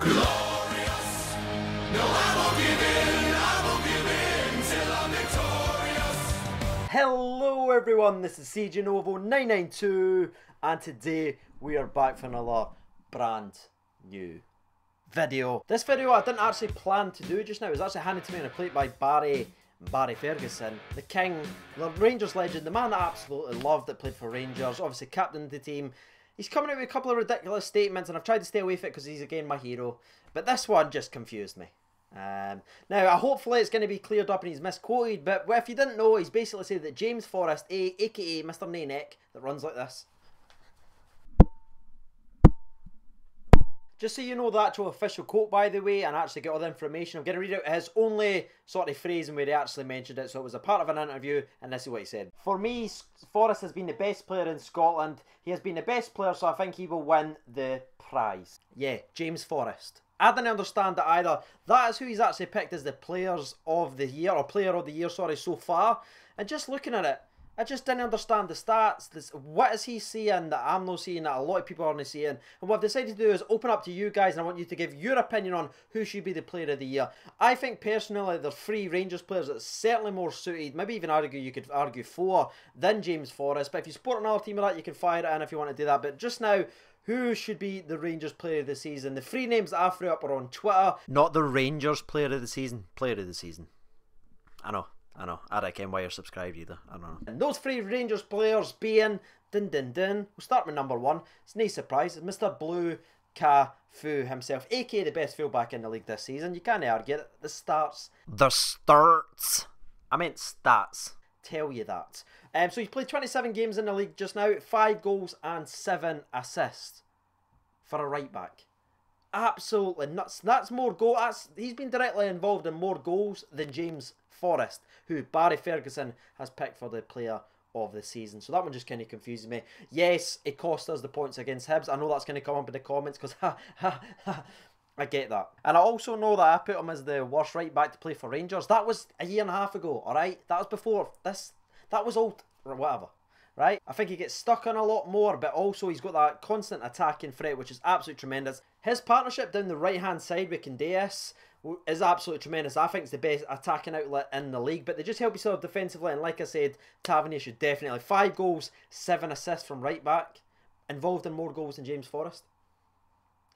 Glorious. No, I won't give in till I'm victorious. Hello everyone, this is CJ Novo 992 and today we are back for another brand new video. This video I didn't actually plan to do just now. It was actually handed to me on a plate by Barry Ferguson, the king, the Rangers legend, the man I absolutely loved that played for Rangers, obviously captained the team. He's coming out with a couple of ridiculous statements and I've tried to stay away from it because he's again my hero. But this one just confused me. Now, hopefully it's going to be cleared up and he's misquoted, but if you didn't know, he's basically said that James Forrest, aka Mr. Nayneck, that runs like this. Just so you know the actual official quote, by the way, and actually get all the information, I'm going to read out his only sort of phrasing where he actually mentioned it. So it was a part of an interview, and this is what he said. For me, Forrest has been the best player in Scotland. He has been the best player, so I think he will win the prize. Yeah, James Forrest. I didn't understand that either. That is who he's actually picked as the players of the year, or player of the year, sorry, so far. And just looking at it, I just didn't understand the stats. What is he seeing that I'm not seeing, that a lot of people aren't seeing? And what I've decided to do is open up to you guys, and I want you to give your opinion on who should be the player of the year. I think personally there's 3 Rangers players that's certainly more suited, maybe even you could argue 4, than James Forrest. But if you support another team of that, you can fire it in if you want to do that. But just now, who should be the Rangers player of the season? The 3 names that I threw up are on Twitter. Not the Rangers player of the season, player of the season. I know. I don't care why you're subscribed either. I don't know. And those 3 Rangers players being, we'll start with number 1. It's no surprise. It's Mr. Blue Cafu himself, aka the best fullback in the league this season. You can't argue it. The stats. I meant stats. Tell you that. So he's played 27 games in the league just now. 5 goals and 7 assists for a right back. Absolutely nuts. That's more goals. He's been directly involved in more goals than James Forrest, who Barry Ferguson has picked for the player of the season. So that one just kind of confuses me. Yes, it cost us the points against Hibs. I know that's going to come up in the comments because I get that. And I also know that I put him as the worst right back to play for Rangers. That was a year and a half ago, alright? That was before this. That was old, or whatever. Right? I think he gets stuck on a lot more, but also he's got that constant attacking threat, which is absolutely tremendous. His partnership down the right-hand side with Candeas is absolutely tremendous. I think it's the best attacking outlet in the league, but they just help each other defensively, and like I said, Tavernier should definitely. 5 goals, 7 assists from right-back, involved in more goals than James Forrest.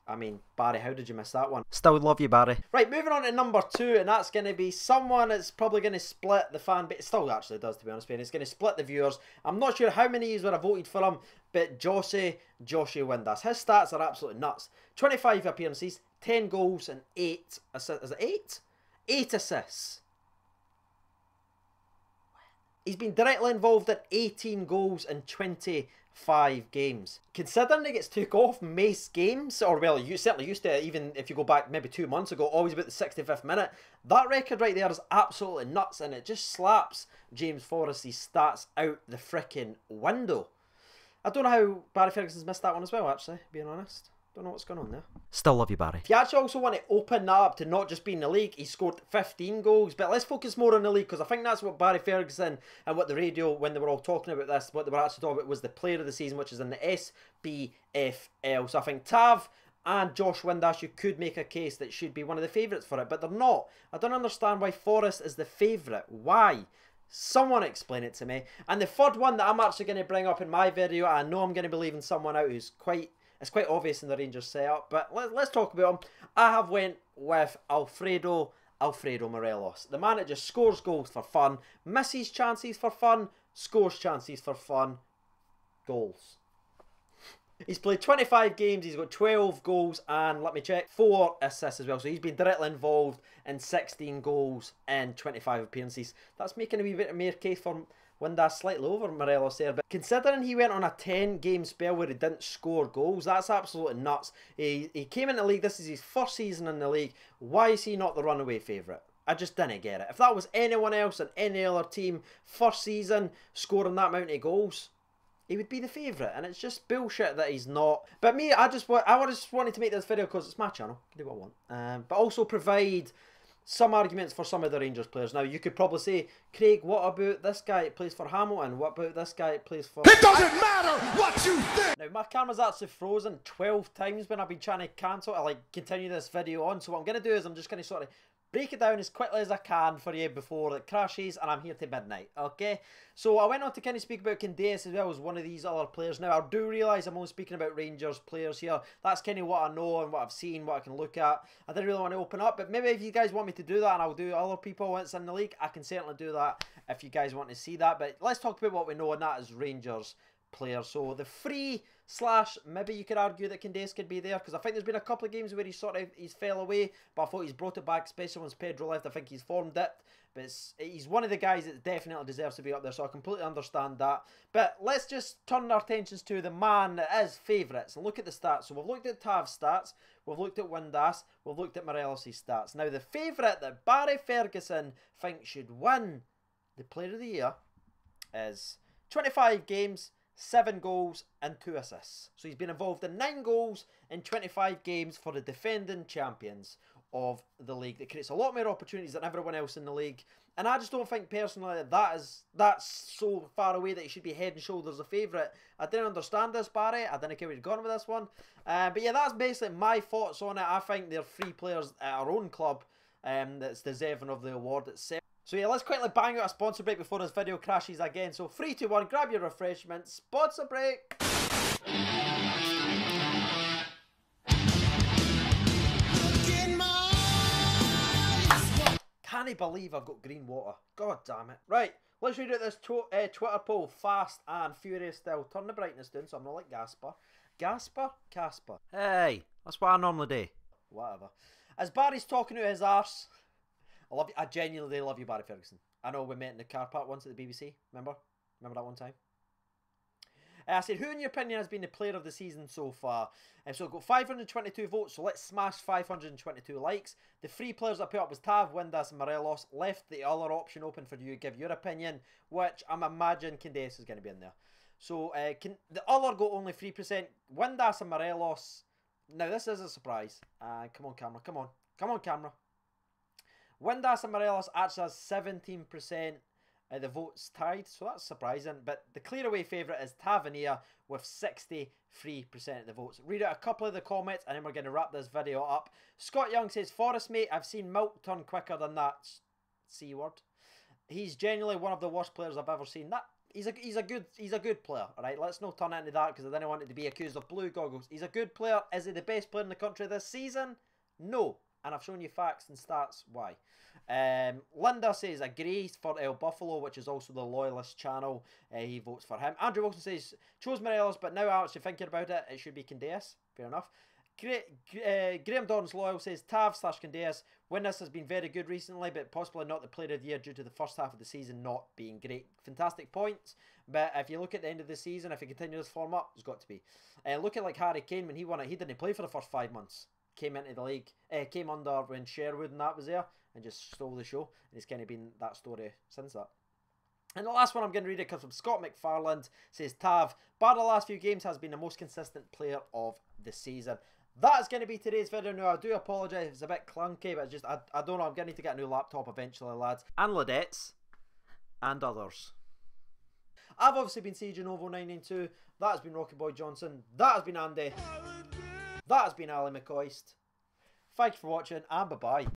I mean, Barry, how did you miss that one? Still love you, Barry. Right, moving on to number 2, and that's going to be someone that's probably going to split the fan base. It still actually does, to be honest with you. It's going to split the viewers. I'm not sure how many of you would have voted for him, but Joshie Windass. His stats are absolutely nuts. 25 appearances, 10 goals, and 8 assists. Is it 8? 8 assists. He's been directly involved in 18 goals and 25 games. Considering he gets took off most games, or well, you certainly used to, even if you go back maybe 2 months ago, always about the 65th minute, that record right there is absolutely nuts, and it just slaps James Forrest's stats out the freaking window. I don't know how Barry Ferguson's missed that one as well, actually, being honest. Don't know what's going on there. Still love you, Barry. If you actually also want to open that up to not just being the league, he scored 15 goals. But let's focus more on the league, because I think that's what Barry Ferguson and what the radio, when they were all talking about this, what they were actually talking about was the player of the season, which is in the Spfl. So I think Tav and Josh Windass, you could make a case that should be one of the favourites for it, but they're not. I don't understand why Forrest is the favourite. Why? Someone explain it to me. And the third one that I'm actually going to bring up in my video, I know I'm going to be leaving someone out who's it's quite obvious in the Rangers setup, but let's talk about him. I have went with Alfredo Morelos. The man that just scores goals for fun, misses chances for fun, scores chances for fun, goals. He's played 25 games, he's got 12 goals and, let me check, 4 assists as well. So he's been directly involved in 16 goals and 25 appearances. That's making a wee bit of more case for Windass slightly over Morelos there, but considering he went on a 10-game spell where he didn't score goals, that's absolutely nuts. He came in the league, this is his first season in the league. Why is he not the runaway favourite? I just didn't get it. If that was anyone else in any other team, first season, scoring that amount of goals, he would be the favourite, and it's just bullshit that he's not. But me, I just wanted to make this video because it's my channel. I can do what I want. But also provide some arguments for some of the Rangers players. Now, you could probably say, Craig, what about this guy that plays for Hamilton? What about this guy that plays for... It doesn't matter what you think! Now, my camera's actually frozen 12 times when I've been trying to cancel to, like, continue this video on. So what I'm going to do is I'm just going to sort of break it down as quickly as I can for you before it crashes, and I'm here till midnight, okay? So I went on to kind of speak about Candace as well as one of these other players. Now, I do realise I'm only speaking about Rangers players here. That's kind of what I know and what I've seen, what I can look at. I didn't really want to open up, but maybe if you guys want me to do that and I'll do other people once in the league, I can certainly do that if you guys want to see that. But let's talk about what we know, and that is Rangers players. So the free slash, maybe you could argue that Candace could be there, because I think there's been a couple of games where he's fell away, but I thought he's brought it back, especially once Pedro left. I think his form dipped, but he's one of the guys that definitely deserves to be up there, so I completely understand that. But let's just turn our attentions to the man that is favourites and look at the stats. So we've looked at Tav's stats, we've looked at Windass, we've looked at Morelos' stats. Now the favourite that Barry Ferguson thinks should win the Player of the Year is 25 games, 7 goals and 2 assists. So he's been involved in 9 goals in 25 games for the defending champions of the league. That creates a lot more opportunities than everyone else in the league. And I just don't think personally that's so far away that he should be head and shoulders a favourite. I didn't understand this, Barry. I didn't care where you'd gone with this one. But yeah, that's basically my thoughts on it. I think they're 3 players at our own club that's deserving of the award itself. So yeah, let's quickly bang out a sponsor break before this video crashes again. So 3, 2, 1, grab your refreshments. Sponsor break! Can't I believe I've got green water. God damn it. Right, let's read out this Twitter poll fast and furious still. Turn the brightness down so I'm not like Gasper. Gasper? Casper. Hey, that's what I normally do. Whatever. As Barry's talking to his arse... I love you. I genuinely love you, Barry Ferguson. I know we met in the car park once at the BBC. Remember? Remember that one time? I said, who in your opinion has been the player of the season so far? So I've got 522 votes, so let's smash 522 likes. The 3 players I put up was Tav, Windass and Morelos. Left the other option open for you to give your opinion, which I'm imagining Candace is going to be in there. So the other got only 3%. Windass and Morelos. Now this is a surprise. Come on camera, come on. Come on camera. Windass and Morelos actually has 17% of the votes tied, so that's surprising. But the clear away favourite is Tavernier with 63% of the votes. Read out a couple of the comments and then we're going to wrap this video up. Scott Young says, Forrest, mate, I've seen milk turn quicker than that C word. He's genuinely one of the worst players I've ever seen. He's a good player, alright? Let's not turn into that because I didn't want it to be accused of blue goggles. He's a good player. Is he the best player in the country this season? No. And I've shown you facts and stats why. Linda says agrees for El Buffalo, which is also the Loyalist channel. He votes for him. Andrew Wilson says chose Morelos, but now actually thinking about it, it should be Candace. Fair enough. Graham Dorns Loyal says Tav / Candace. Windass has been very good recently, but possibly not the player of the year due to the first half of the season not being great. Fantastic points, but if you look at the end of the season, if he continues form up, it's got to be. Look at like Harry Kane when he won it, he didn't play for the first 5 months. Came into the league, came under when Sherwood and that was there, and just stole the show. And it's kind of been that story since that. And the last one I'm going to read it comes from Scott McFarland. Says Tav, bar the last few games, has been the most consistent player of the season. That is going to be today's video. Now I do apologise if it's a bit clunky, but it's just I don't know. I'm going to need to get a new laptop eventually, lads. And Ladettes and others. I've obviously been CJNovo992. That has been Rocky Boy Johnson. That has been Andy. That has been Ali McCoist. Thank you for watching and bye-bye.